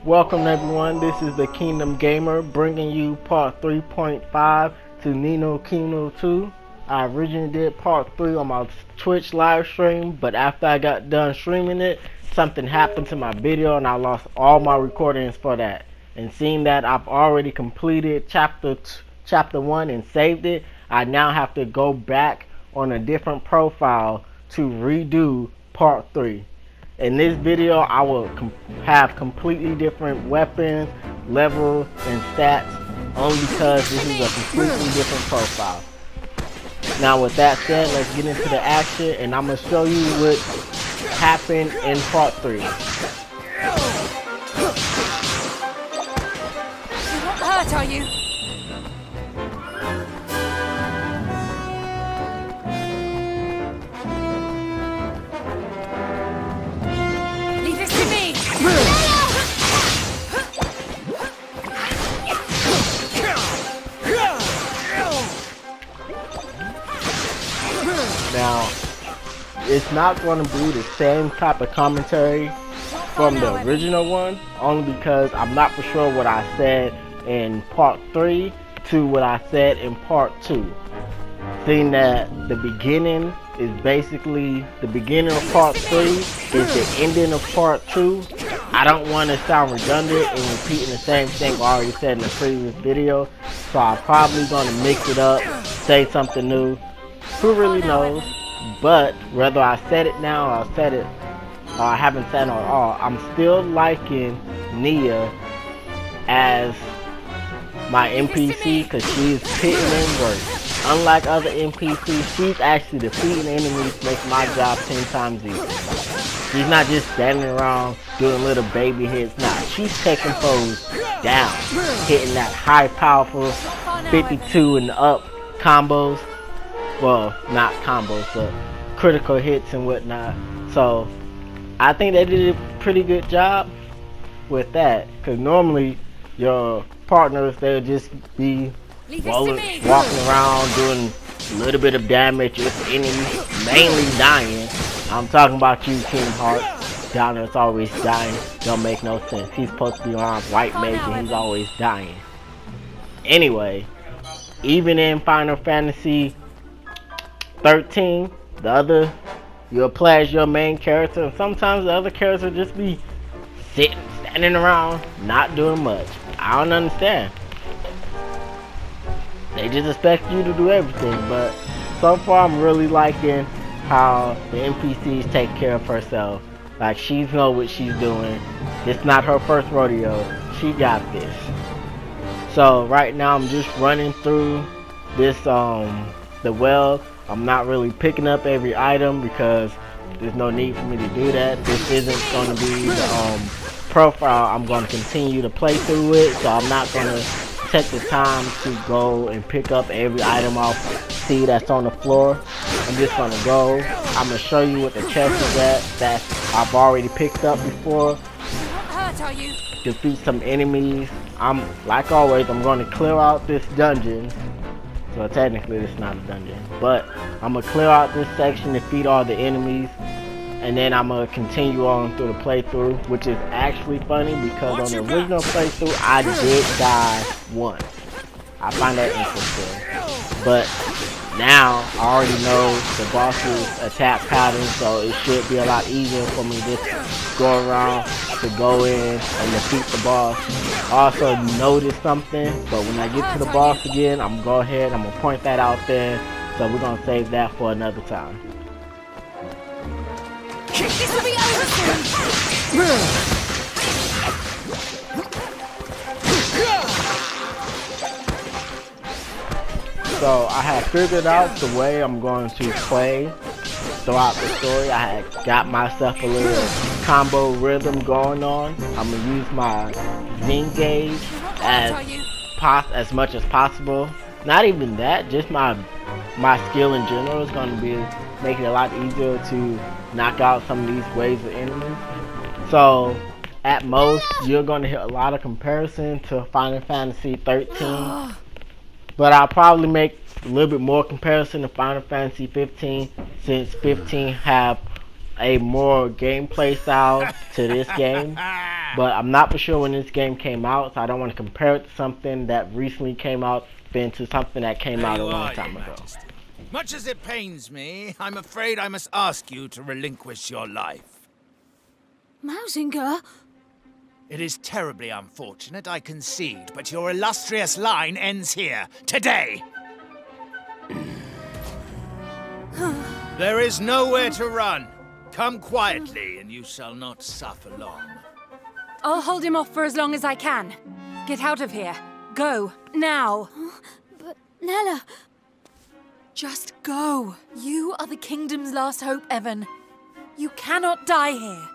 Welcome everyone, this is the Kingdom Gamer bringing you part 3.5 to Ni No Kuni I. I originally did part 3 on my Twitch live stream, but after I got done streaming it, something happened to my video and I lost all my recordings for that. And seeing that I've already completed chapter 1 and saved it, I now have to go back on a different profile to redo part 3. In this video, I will have completely different weapons, levels, and stats, only because this is a completely different profile. Now with that said, let's get into the action, and I'm going to show you what happened in part 3. What hurt are you? Now, it's not going to be the same type of commentary from the original one, only because I'm not for sure what I said in part 3 to what I said in part 2. Seeing that the beginning is basically the beginning of part 3 is the ending of part 2. I don't want to sound redundant and repeating the same thing I already said in the previous video, so I'm probably going to mix it up, say something new. Who really knows? But whether I said it now or I said it or I haven't said it at all, I'm still liking Nia as my NPC because she's hitting in work. Unlike other NPCs, she's actually defeating enemies, making my job 10 times easier. She's not just standing around doing little baby hits. Nah, she's taking foes down, hitting that high powerful 52 and up combos. Well, not combos, but critical hits and whatnot. So I think they did a pretty good job with that, because normally your partners, they'll just be walking around doing a little bit of damage with enemies, mainly dying. I'm talking about you, King Heart. Down there's always dying. Don't make no sense. He's supposed to be on white mage and he's always dying. Anyway, even in Final Fantasy 13, you'll play as your main character, and sometimes the other characters just be standing around, not doing much. I don't understand. They just expect you to do everything, but so far I'm really liking how the NPCs take care of herself. Like, she knows what she's doing. It's not her first rodeo. She got this. So right now I'm just running through this the well. I'm not really picking up every item because there's no need for me to do that. This isn't going to be the profile I'm going to continue to play through it, so I'm not going to take the time to go and pick up every item I'll see that's on the floor. I'm just going to go. I'm going to show you what the chest is at that I've already picked up before. Defeat some enemies. Like always, I'm going to clear out this dungeon. So technically it's not a dungeon, but I'm going to clear out this section, defeat all the enemies, and then I'm going to continue on through the playthrough, which is actually funny because on the original playthrough I did die once. I find that interesting, but now I already know the boss's attack pattern, so it should be a lot easier for me to just go around to go in and defeat the boss. Also notice something, but when I get to the boss again, I'm gonna go ahead, I'm gonna point that out there, so we're gonna save that for another time. This will be over soon. So I have figured out the way I'm going to play throughout the story. I had got myself a little combo rhythm going on. I'm gonna use my Zen gauge as much as possible. Not even that, just my skill in general is going to be making it a lot easier to knock out some of these waves of enemies. So at most you're going to hit a lot of comparison to Final Fantasy 13. But I'll probably make a little bit more comparison to Final Fantasy 15, since 15 have a more gameplay style to this game. But I'm not for sure when this game came out, so I don't want to compare it to something that recently came out than to something that came out a long time ago. Much as it pains me, I'm afraid I must ask you to relinquish your life. Mausinger? It is terribly unfortunate, I concede, but your illustrious line ends here, today! There is nowhere to run. Come quietly, and you shall not suffer long. I'll hold him off for as long as I can. Get out of here. Go, now. But, Nella... Just go. You are the kingdom's last hope, Evan. You cannot die here.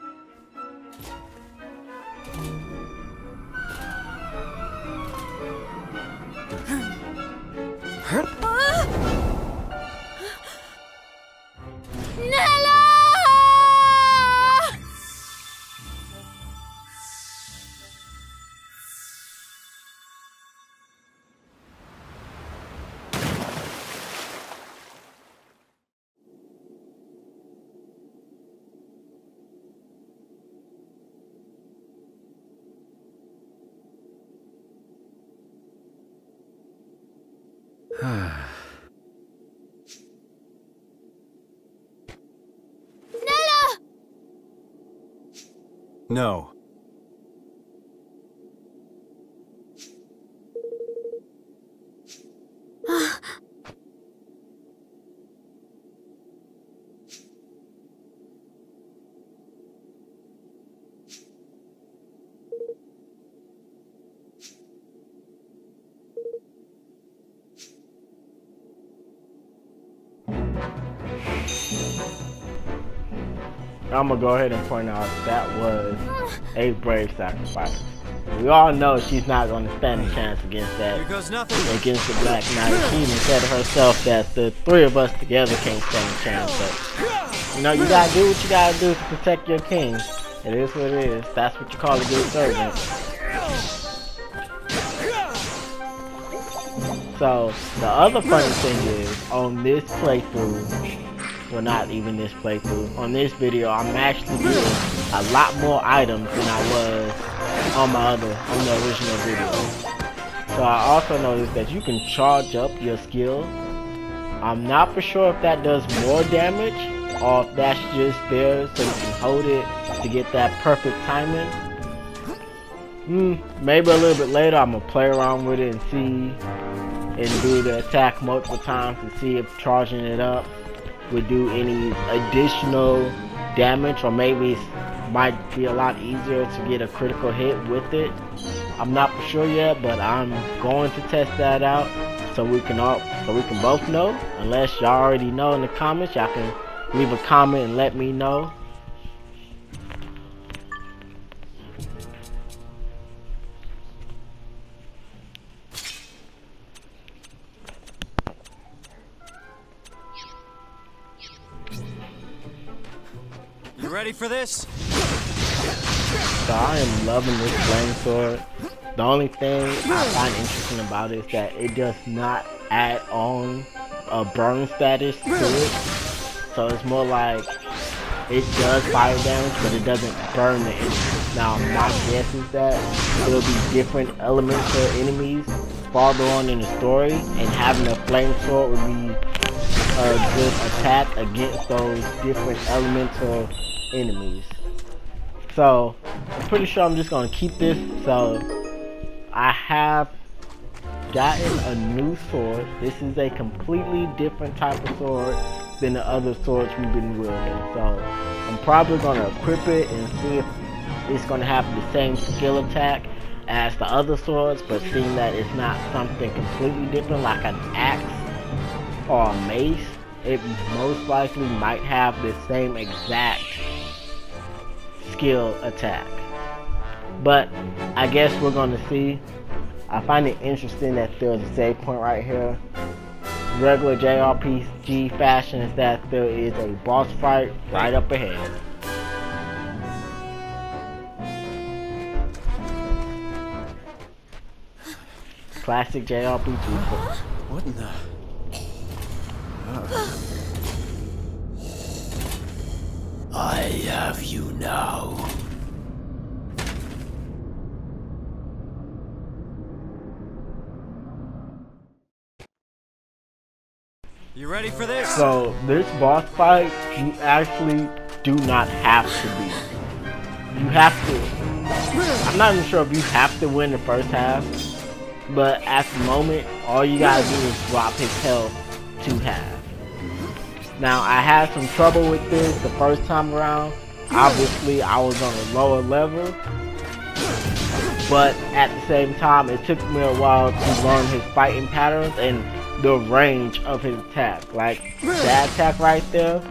Nella! No. I'm gonna go ahead and point out that was a brave sacrifice. We all know she's not gonna stand a chance against that, against the Black Knight. She even said herself that the three of us together can't stand a chance. But you know, you gotta do what you gotta do to protect your king. It is what it is. That's what you call a good servant. So the other funny thing is, on this playthrough, well, not even this playthrough, on this video, I'm actually getting a lot more items than I was on the original video. So I also noticed that you can charge up your skills. I'm not for sure if that does more damage or if that's just there so you can hold it to get that perfect timing. Maybe a little bit later I'm gonna play around with it and see, and do the attack multiple times to see if charging it up would do any additional damage, or maybe it might be a lot easier to get a critical hit with it. I'm not for sure yet, but I'm going to test that out so we can both know. Unless y'all already know in the comments, y'all can leave a comment and let me know. You ready for this? So I am loving this flame sword. The only thing I find interesting about it is that it does not add on a burn status to it. So it's more like it does fire damage, but it doesn't burn the enemies. Now my guess is that there'll be different elements or enemies farther on in the story, and having a flame sword would be a good attack against those different elements or enemies. So I'm pretty sure I'm just gonna keep this. So I have gotten a new sword. This is a completely different type of sword than the other swords we've been wielding. So I'm probably gonna equip it and see if it's gonna have the same skill attack as the other swords, but seeing that it's not something completely different like an axe or a mace, it most likely might have the same exact skill attack. But I guess we're gonna see. I find it interesting that there's a save point right here. Regular JRPG fashion is that there is a boss fight right up ahead. Classic JRPG. What in the... I have you now. You ready for this? So this boss fight, you actually do not have to beat. You have to. I'm not even sure if you have to win the first half, but at the moment, all you gotta do is drop his health to half. Now, I had some trouble with this the first time around. Obviously, I was on a lower level, but at the same time, it took me a while to learn his fighting patterns and the range of his attack. Like that attack right there,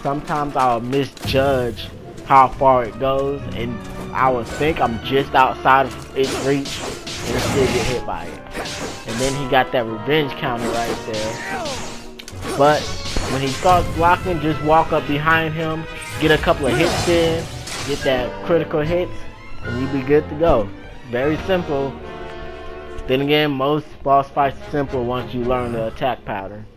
sometimes I'll misjudge how far it goes, and I would think I'm just outside of its reach and still get hit by it. And then he got that revenge counter right there. But when he starts blocking, just walk up behind him, get a couple of hits in, get that critical hits, and you'll be good to go. Very simple. Then again, most boss fights are simple once you learn the attack pattern.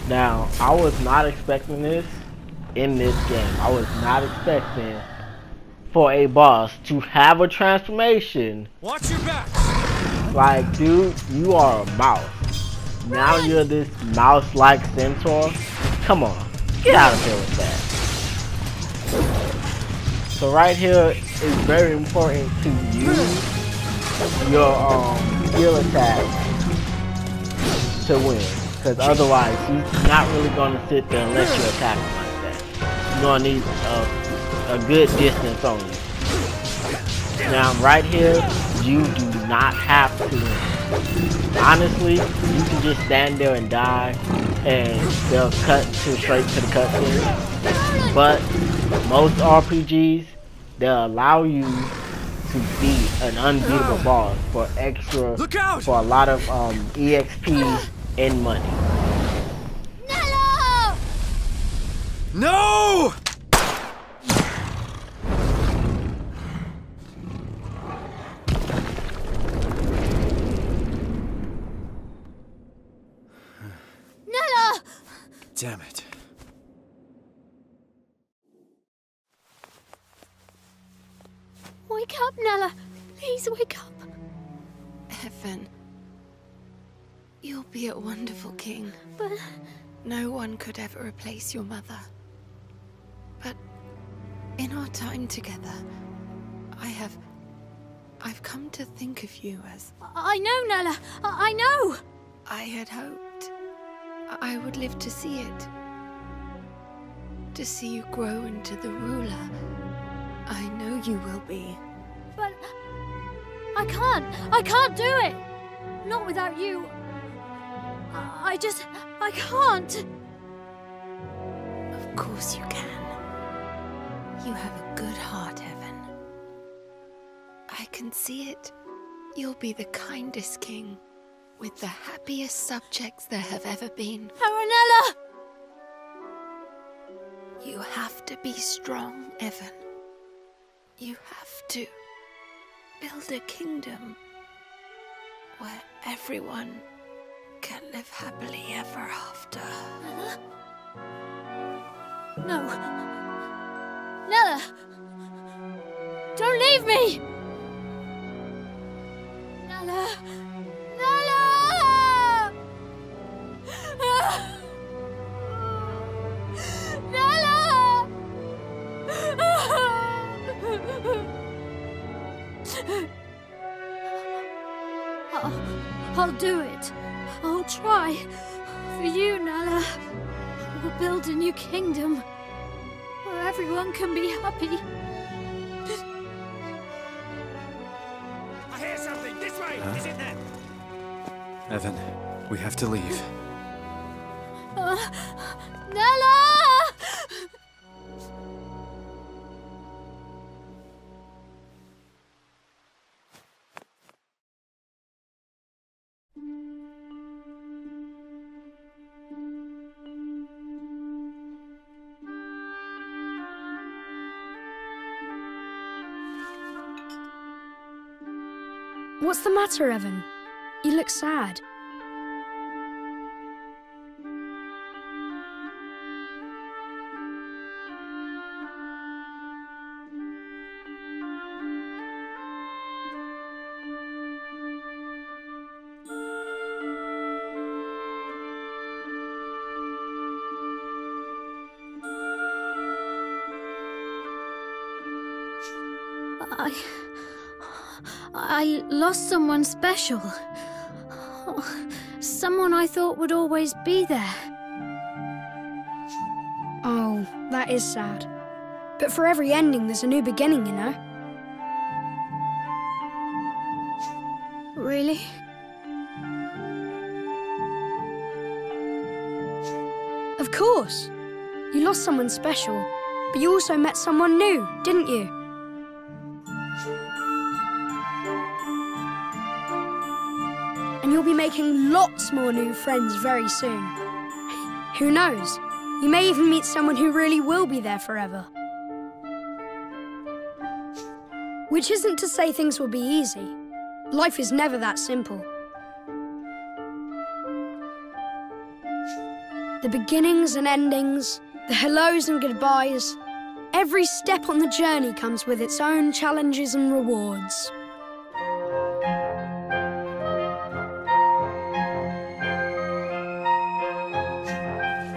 Now, I was not expecting this in this game. I was not expecting for a boss to have a transformation. Watch your back. Like, dude, you are a mouse. Now you're this mouse-like centaur. Come on, get out of here with that. So right here is very important to use your skill attack to win, because otherwise he's not really gonna sit there and let you attack him like that. You're gonna need a good distance on you. Now right here, you do not have to win. Honestly, you can just stand there and die, and they'll cut straight to the cutscene. But most RPGs, they'll allow you to beat an unbeatable boss for extra, for a lot of EXP and money. No! Damn it. Wake up, Nella. Please wake up. Evan, you'll be a wonderful king. But no one could ever replace your mother. But in our time together, I've come to think of you as... I know, Nella. I know. I had hoped I would live to see it. To see you grow into the ruler I know you will be. But I can't do it. Not without you. I can't. Of course you can. You have a good heart, Evan. I can see it. You'll be the kindest king, with the happiest subjects there have ever been. Aranella! You have to be strong, Evan. You have to build a kingdom where everyone can live happily ever after. Nella? No. Nella! Don't leave me! Nella! Nella! Nella! I'll do it. I'll try. For you, Nella. We'll build a new kingdom where everyone can be happy. I hear something! This way! Huh? Is it there? Evan, we have to leave. Nella! What's the matter, Evan? You look sad. I lost someone special. Someone I thought would always be there. Oh, that is sad. But for every ending, there's a new beginning, you know? Really? Of course. You lost someone special, but you also met someone new, didn't you? And you'll be making lots more new friends very soon. Who knows? You may even meet someone who really will be there forever. Which isn't to say things will be easy. Life is never that simple. The beginnings and endings, the hellos and goodbyes, every step on the journey comes with its own challenges and rewards.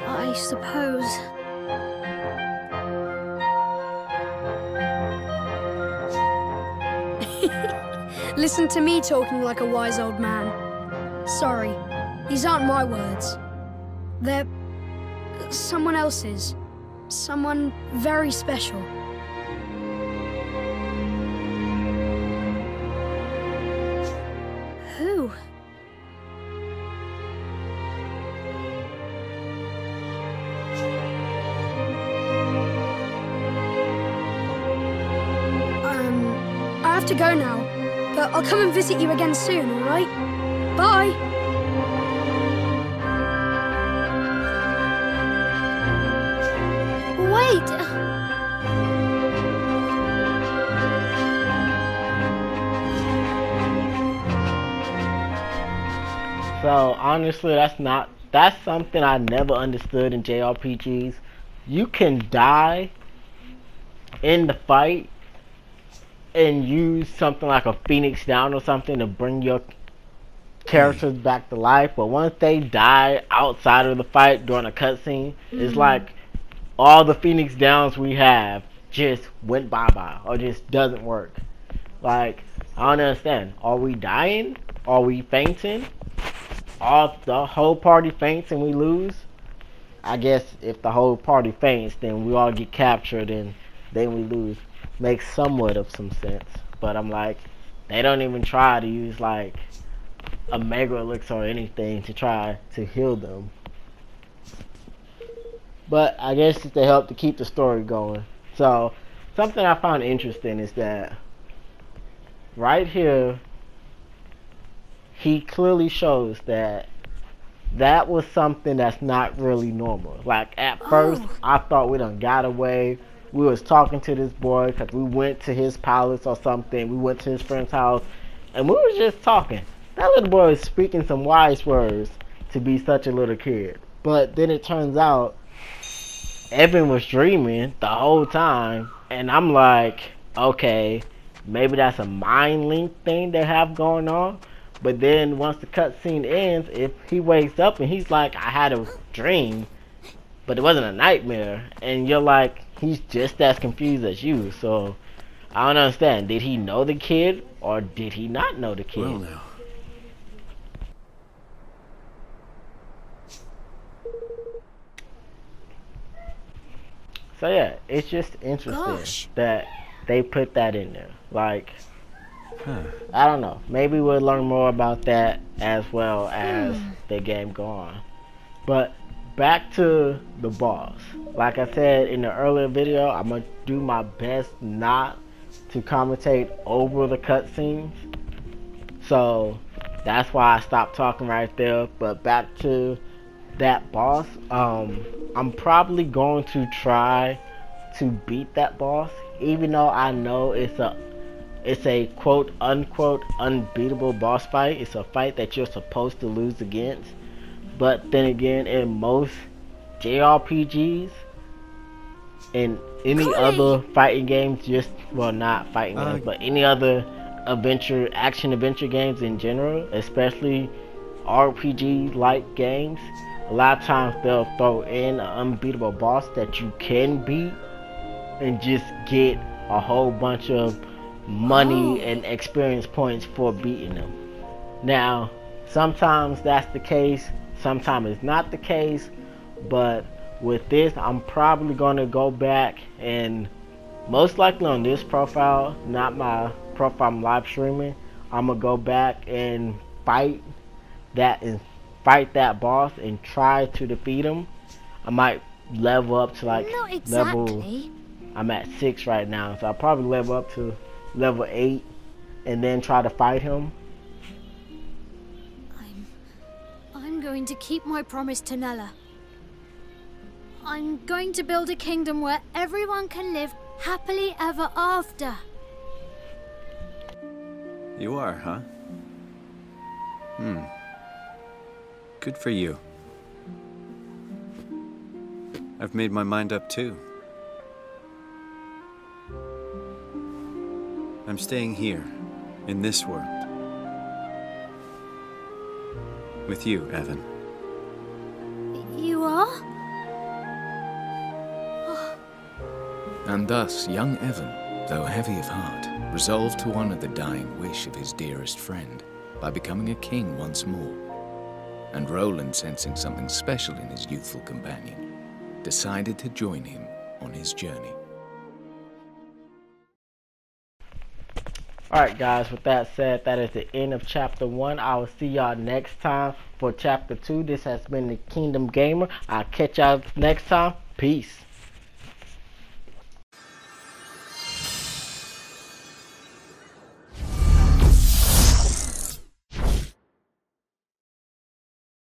I suppose. Listen to me talking like a wise old man. Sorry, these aren't my words. They're someone else's. Someone very special. Who? I have to go now, but I'll come and visit you again soon, all right? Bye! Wait! So honestly, that's something I never understood in JRPGs. You can die in the fight and use something like a Phoenix Down or something to bring your characters back to life, but once they die outside of the fight during a cutscene, it's like all the Phoenix Downs we have just went bye-bye or just doesn't work. Like, I don't understand. Are we dying? Are we fainting? All the whole party faints and we lose? I guess if the whole party faints, then we all get captured and then we lose. Makes somewhat of some sense. But I'm like, they don't even try to use like a Mega Elixir or anything to try to heal them. But I guess it's to help to keep the story going. So something I found interesting is that right here he clearly shows that that was something that's not really normal. Like at first I thought we done got away. We was talking to this boy because we went to his palace or something. We went to his friend's house and we was just talking. That little boy was speaking some wise words to be such a little kid. But then it turns out Evan was dreaming the whole time, and I'm like, okay, maybe that's a mind link thing they have going on. But then once the cutscene ends, if he wakes up and he's like, I had a dream, but it wasn't a nightmare, and you're like, he's just as confused as you. So I don't understand. Did he know the kid or did he not know the kid? Well, now. So yeah, it's just interesting that they put that in there. Like, I don't know. Maybe we'll learn more about that as well as the game go on. But back to the boss. Like I said in the earlier video, I'm gonna do my best not to commentate over the cutscenes. So that's why I stopped talking right there. But back to that boss. I'm probably going to try to beat that boss, even though I know it's a quote unquote unbeatable boss fight. It's a fight that you're supposed to lose against. But then again, in most JRPGs and any other fighting games, just well, not fighting games, but any other action adventure games in general, especially RPG like games, a lot of times they'll throw in an unbeatable boss that you can beat and just get a whole bunch of money and experience points for beating them. Now, sometimes that's the case, sometimes it's not the case, but with this, I'm probably going to go back and most likely on this profile, not my profile I'm live streaming, I'm going to go back and fight that boss and try to defeat him. I might level up to like Not exactly. I'm at 6 right now, so I'll probably level up to level 8 and then try to fight him. I'm going to keep my promise to Nella. I'm going to build a kingdom where everyone can live happily ever after. You are, huh? Good for you. I've made my mind up too. I'm staying here, in this world. With you, Evan. You are? And thus, young Evan, though heavy of heart, resolved to honor the dying wish of his dearest friend by becoming a king once more. And Roland, sensing something special in his youthful companion, decided to join him on his journey. Alright guys, with that said, that is the end of chapter 1. I will see y'all next time for chapter 2. This has been the Kingdom Gamer. I'll catch y'all next time. Peace.